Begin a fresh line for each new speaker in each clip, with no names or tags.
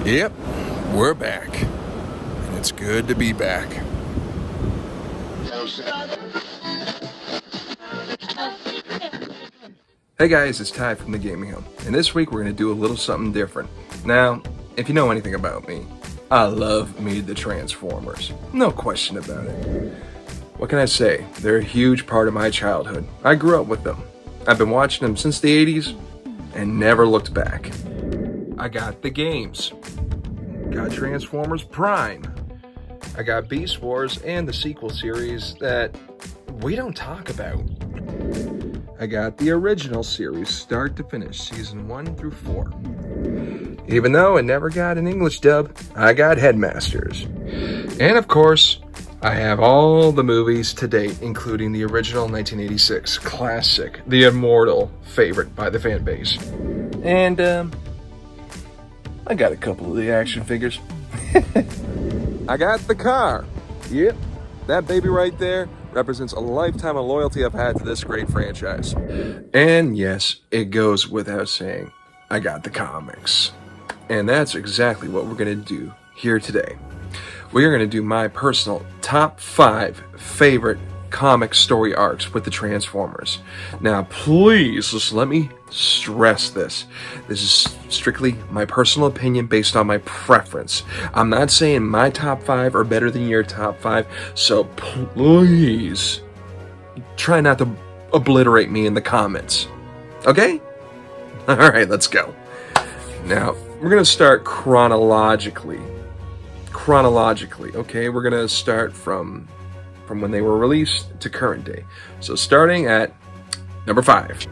Yep, we're back. And it's good to be back. Hey guys, it's Ty from the Gaming Home, and this week we're going to do a little something different. Now, if you know anything about me, I love me the Transformers. No question about it. What can I say? They're a huge part of my childhood. I grew up with them. I've been watching them since the 80s and never looked back. I got the games. Got Transformers Prime. I got Beast Wars and the sequel series that we don't talk about. I got the original series, start to finish, season 1 through 4. Even though it never got an English dub, I got Headmasters. And of course, I have all the movies to date, including the original 1986 classic, the immortal favorite by the fan base. And, I got a couple of the action figures. I got the car. Yep, that baby right there represents a lifetime of loyalty I've had to this great franchise. And yes, it goes without saying, I got the comics. And that's exactly what we're going to do here today. We are going to do my personal top 5 favorite comic story arcs with the Transformers. Now, please, just let me stress this. This is strictly my personal opinion based on my preference. I'm not saying my top 5 are better than your top 5, so please try not to obliterate me in the comments. Okay? Alright, let's go. Now, we're going to start chronologically, okay? We're going to start from when they were released to current day. So starting at number 5.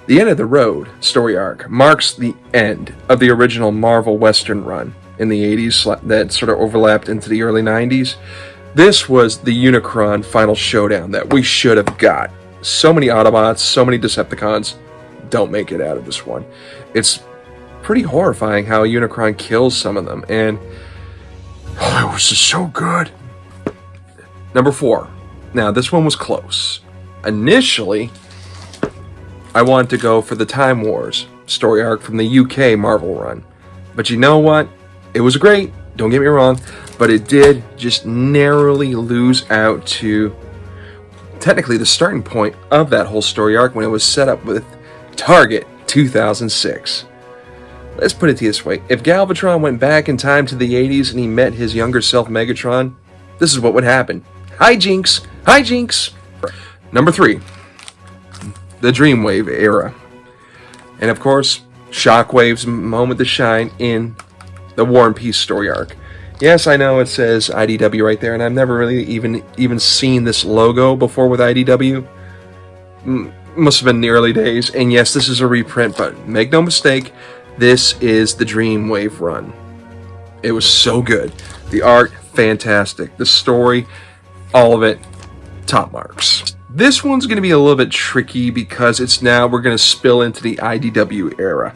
The End of the Road story arc marks the end of the original Marvel Western run in the 80s that sort of overlapped into the early 90s. This was the Unicron final showdown that we should have got. So many Autobots, so many Decepticons don't make it out of this one. It's pretty horrifying how Unicron kills some of them, and it was just so good. Number 4. Now, this one was close. Initially, I wanted to go for the Time Wars story arc from the UK Marvel run. But you know what? It was great, don't get me wrong, but it did just narrowly lose out to technically the starting point of that whole story arc when it was set up with Target 2006. Let's put it this way. If Galvatron went back in time to the 80s and he met his younger self Megatron, this is what would happen. Hijinks! Hijinks! Number 3. The Dreamwave era. And of course, Shockwave's moment to shine in the War and Peace story arc. Yes, I know it says IDW right there, and I've never really even seen this logo before with IDW. Must have been in the early days. And yes, this is a reprint, but make no mistake, this is the Dreamwave run. It was so good. The art, fantastic. The story, all of it, top marks. This one's going to be a little bit tricky because we're going to spill into the IDW era.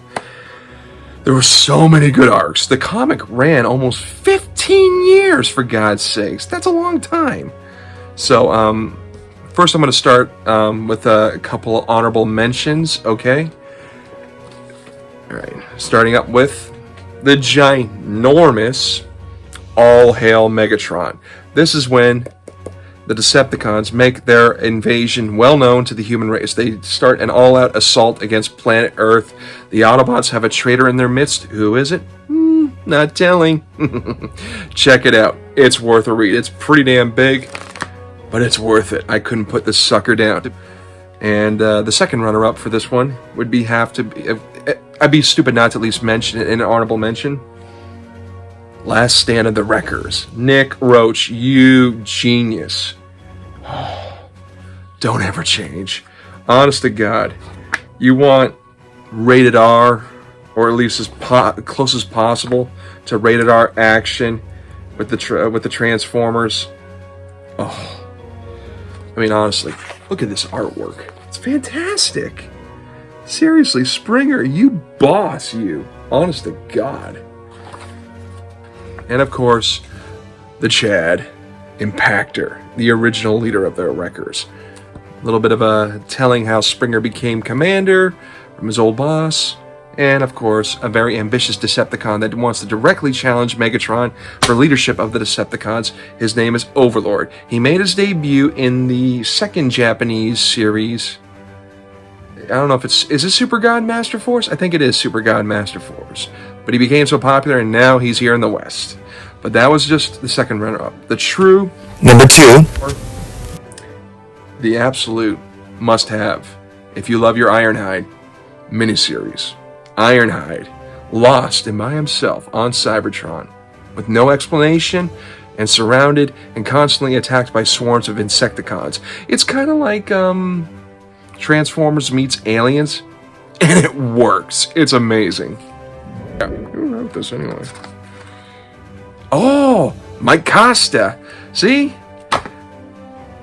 There were so many good arcs. The comic ran almost 15 years, for God's sakes. That's a long time. So, first I'm going to start with a couple of honorable mentions, okay? Alright, starting up with the ginormous All Hail Megatron. This is when the Decepticons make their invasion well known to the human race. They start an all-out assault against planet Earth. The Autobots have a traitor in their midst. Who is it? Not telling. Check it out. It's worth a read. It's pretty damn big, but it's worth it. I couldn't put this sucker down. And the second runner-up for this one would I'd be stupid not to at least mention it in an honorable mention. Last Stand of the Wreckers. Nick Roach, you genius. Don't ever change. Honest to God, you want rated R, or at least as close as possible to rated R action with the Transformers. Oh, I mean, honestly, look at this artwork. It's fantastic. Seriously, Springer, you boss, you. Honest to God. And of course, the Chad Impactor, the original leader of the Wreckers. A little bit of a telling how Springer became commander from his old boss, And, of course, a very ambitious Decepticon that wants to directly challenge Megatron for leadership of the Decepticons. His name is Overlord. He made his debut in the second Japanese series. I don't know if is it Super God Master Force? I think it is Super God Master Force. But he became so popular, and now he's here in the West. But that was just the second runner-up. The true
number 2,
the absolute must-have, if you love your Ironhide miniseries. Ironhide, lost and by himself on Cybertron, with no explanation, and surrounded and constantly attacked by swarms of Insecticons. It's kind of like Transformers meets Aliens, and it works. It's amazing. Yeah, who wrote this anyway? Oh, Mike Costa. See?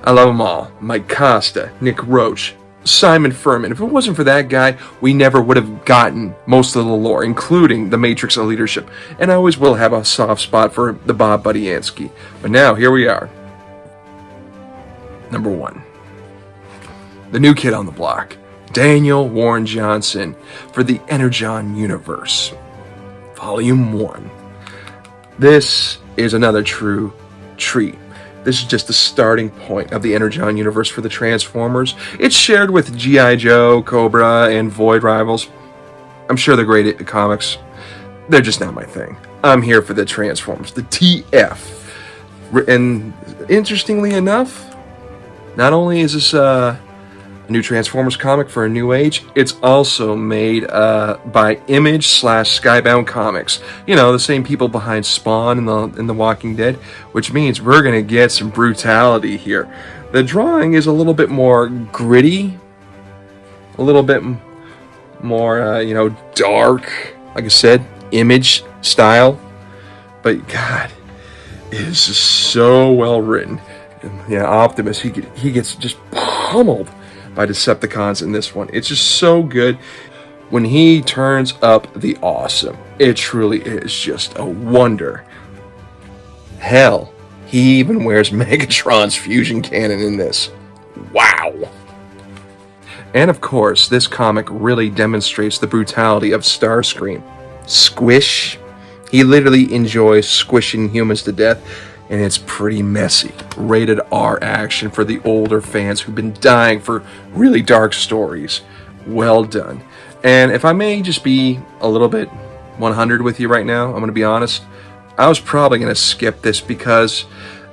I love them all. Mike Costa, Nick Roach, Simon Furman. If it wasn't for that guy, we never would have gotten most of the lore, including the Matrix of Leadership. And I always will have a soft spot for the Bob Budiansky. But now, here we are. Number 1. The new kid on the block. Daniel Warren Johnson for the Energon Universe. Volume 1. This is another true treat. This is just the starting point of the Energon universe for the Transformers. It's shared with G.I. Joe, Cobra, and Void Rivals. I'm sure they're great at comics. They're just not my thing. I'm here for the Transformers, the TF. And interestingly enough, not only is this a new Transformers comic for a new age, it's also made by Image/Skybound Comics. You know, the same people behind Spawn and the Walking Dead, which means we're going to get some brutality here. The drawing is a little bit more gritty, a little bit more, dark, like I said, Image style. But God, it is just so well written. And, yeah, Optimus, he gets just pummeled by Decepticons in this one. It's just so good. When he turns up the awesome, it truly is just a wonder. Hell, he even wears Megatron's fusion cannon in this. Wow. And of course, this comic really demonstrates the brutality of Starscream. Squish. He literally enjoys squishing humans to death, and it's pretty messy. Rated R action for the older fans who've been dying for really dark stories. Well done. And if I may just be a little bit 100 with you right now, I'm going to be honest, I was probably going to skip this because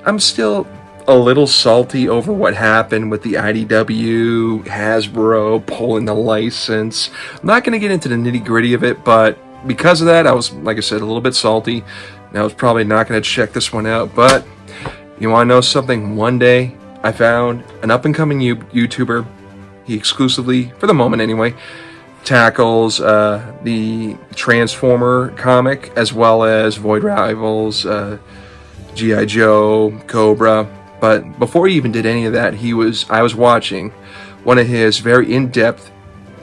I'm still a little salty over what happened with the IDW, Hasbro pulling the license. I'm not going to get into the nitty-gritty of it, but because of that, I was, like I said, a little bit salty. And I was probably not going to check this one out, but you want to know something? One day, I found an up-and-coming YouTuber. He exclusively, for the moment anyway, tackles the Transformer comic, as well as Void Rivals, G.I. Joe, Cobra. But before he even did any of that, I was watching one of his very in-depth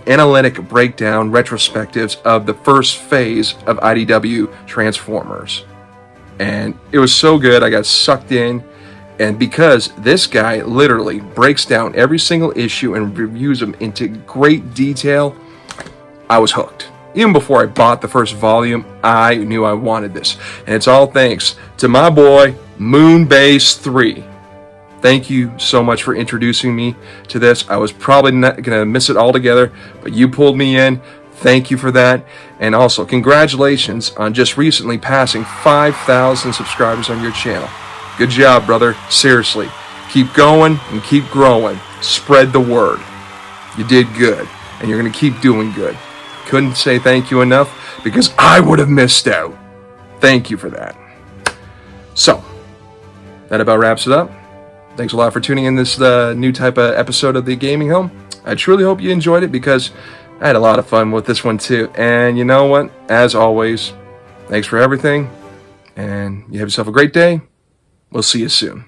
analytic breakdown retrospectives of the first phase of IDW Transformers. And it was so good, I got sucked in. And because this guy literally breaks down every single issue and reviews them into great detail, I was hooked. Even before I bought the first volume, I knew I wanted this. And it's all thanks to my boy, Moonbase 3. Thank you so much for introducing me to this. I was probably not going to miss it altogether, but you pulled me in. Thank you for that. And also, congratulations on just recently passing 5,000 subscribers on your channel. Good job, brother. Seriously. Keep going and keep growing. Spread the word. You did good, and you're going to keep doing good. Couldn't say thank you enough because I would have missed out. Thank you for that. So, that about wraps it up. Thanks a lot for tuning in this new type of episode of the Gaming Home. I truly hope you enjoyed it because I had a lot of fun with this one too. And you know what? As always, thanks for everything. And you have yourself a great day. We'll see you soon.